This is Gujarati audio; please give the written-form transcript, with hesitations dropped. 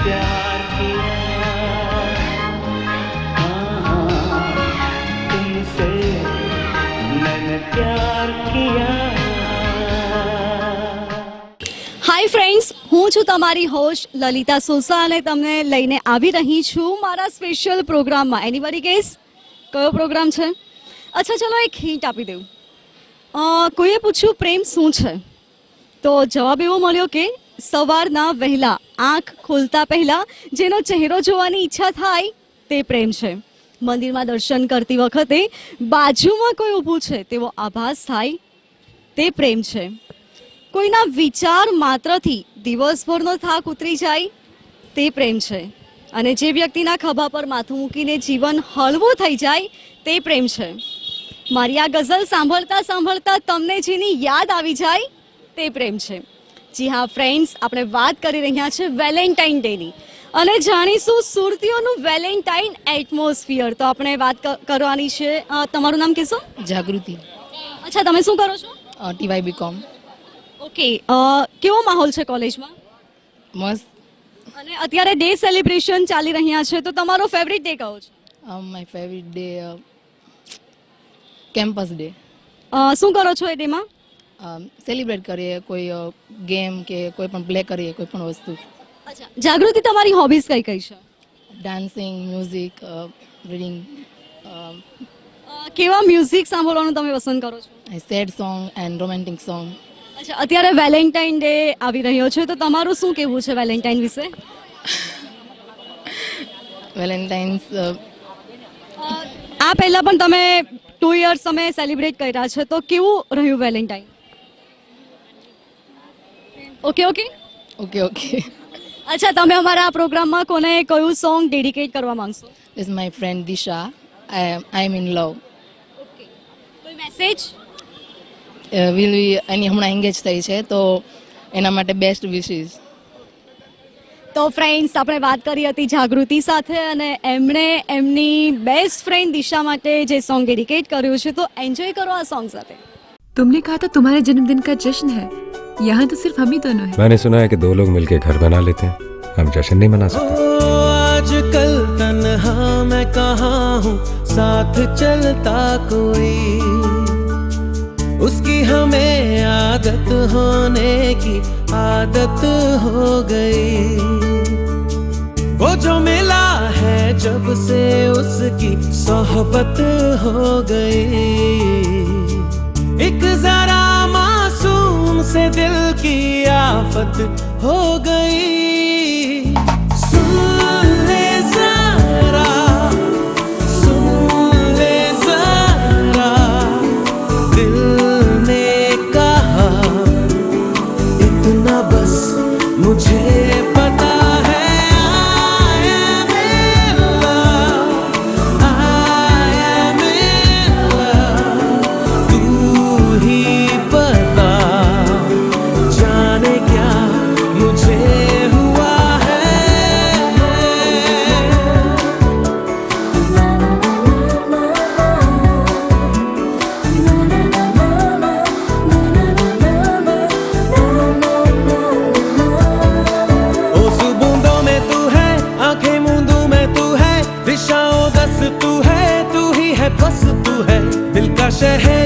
प्यार किया, तुमसे मैंने प्यार किया। હાય ફ્રેન્ડ્સ, હું છું તમારી હોસ્ટ લલિતા સોસા અને તમને લઈને આવી રહી છું મારા સ્પેશિયલ પ્રોગ્રામમાં. એનીબડી ગેસ કયો પ્રોગ્રામ છે? અચ્છા ચલો એક હિન્ટ આપી દઉં. કોઈએ પૂછ્યું પ્રેમ શું છે, તો જવાબ એવો મળ્યો કે સવારના વહેલા આંખ ખોલતા પહેલાં જેનો ચહેરો જોવાની ઈચ્છા થાય તે પ્રેમ છે. મંદિરમાં દર્શન કરતી વખતે બાજુમાં કોઈ ઊભું છે તેવો આભાસ થાય તે પ્રેમ છે. કોઈના વિચાર માત્રથી દિવસભરનો થાક ઉતરી જાય તે પ્રેમ છે. અને જે વ્યક્તિના ખભા પર માથું મૂકીને જીવન હળવું થઈ જાય તે પ્રેમ છે. મારી આ ગઝલ સાંભળતા સાંભળતા તમને જેની યાદ આવી જાય તે પ્રેમ છે. જી હા ફ્રેન્ડ્સ, આપણે વાત કરી રહ્યા છે વેલેન્ટાઇન ડેની અને જાણીશું સુરતીઓનું વેલેન્ટાઇન એટમોસ્ફિયર. તો આપણે વાત કરવાની છે. તમારું નામ કહેશો? જાગૃતિ. અચ્છા, તમે શું કરો છો? ટીવાય બીકોમ. ઓકે, કેવો માહોલ છે કોલેજમાં? મસ્ત. અને અત્યારે ડે સેલિબ્રેશન ચાલી રહ્યા છે, તો તમારો ફેવરિટ ડે કયો છે? My favourite day campus day. શું કરો છો એ ડેમાં? સેલિબ્રેટ કરીએ, કોઈ ગેમ કે કોઈ પણ પ્લે કરીએ, કોઈ પણ વસ્તુ. અચ્છા, જાગૃતિ તમારી હોબીઝ કઈ કઈ છે? Dancing, music, reading. કેવા મ્યુઝિક સાંભળવાનું તમે પસંદ કરો છો? Sad song and romantic song. અચ્છા, અત્યારે વેલેન્ટાઇન ડે આવી રહ્યો છે, તો તમારું શું કહેવું છે વેલેન્ટાઇન વિશે? વેલેન્ટાઇન્સ આ પહેલા પણ તમે 2 years તમે સેલિબ્રેટ કર્યા છે, તો કેવું રહ્યું Valentine? Okay okay okay okay. અચ્છા, તમે અમારા આ પ્રોગ્રામમાં કોને કયું સોંગ ડેડિકેટ કરવા માંગશો? Is my friend Disha. I am in love. Okay, કોઈ મેસેજ? એની હમણાં એંગેજ થઈ છે, તો એના માટે બેસ્ટ વિશીસ. તો ફ્રેન્ડ્સ, આપણે વાત કરી હતી જાગૃતિ સાથે અને એમણે એમની બેસ્ટ ફ્રેન્ડ દિશા માટે જે સોંગ ડેડિકેટ કર્યું છે, તો એન્જોય કરો આ સોંગ સાથે. तुमने कहा था तुम्हारे जन्मदिन का जश्न है, यहाँ तो सिर्फ हम ही दोनों हैं। मैंने सुना है कि 2 लोग मिलकर घर बना लेते हैं, हम जश्न नहीं मना सकते। आजकल तन्हा मैं कहाँ हूँ, साथ चलता कोई, उसकी हमें आदत होने की आदत हो गई। वो जो मिला है जब से उसकी सोहबत हो गई। एक जरा मासूम से दिल की आफत हो गई। सुन ले जरा, सुन ले जरा, दिल ने कहा इतना बस मुझे पता है। बस तू है दिल का शहर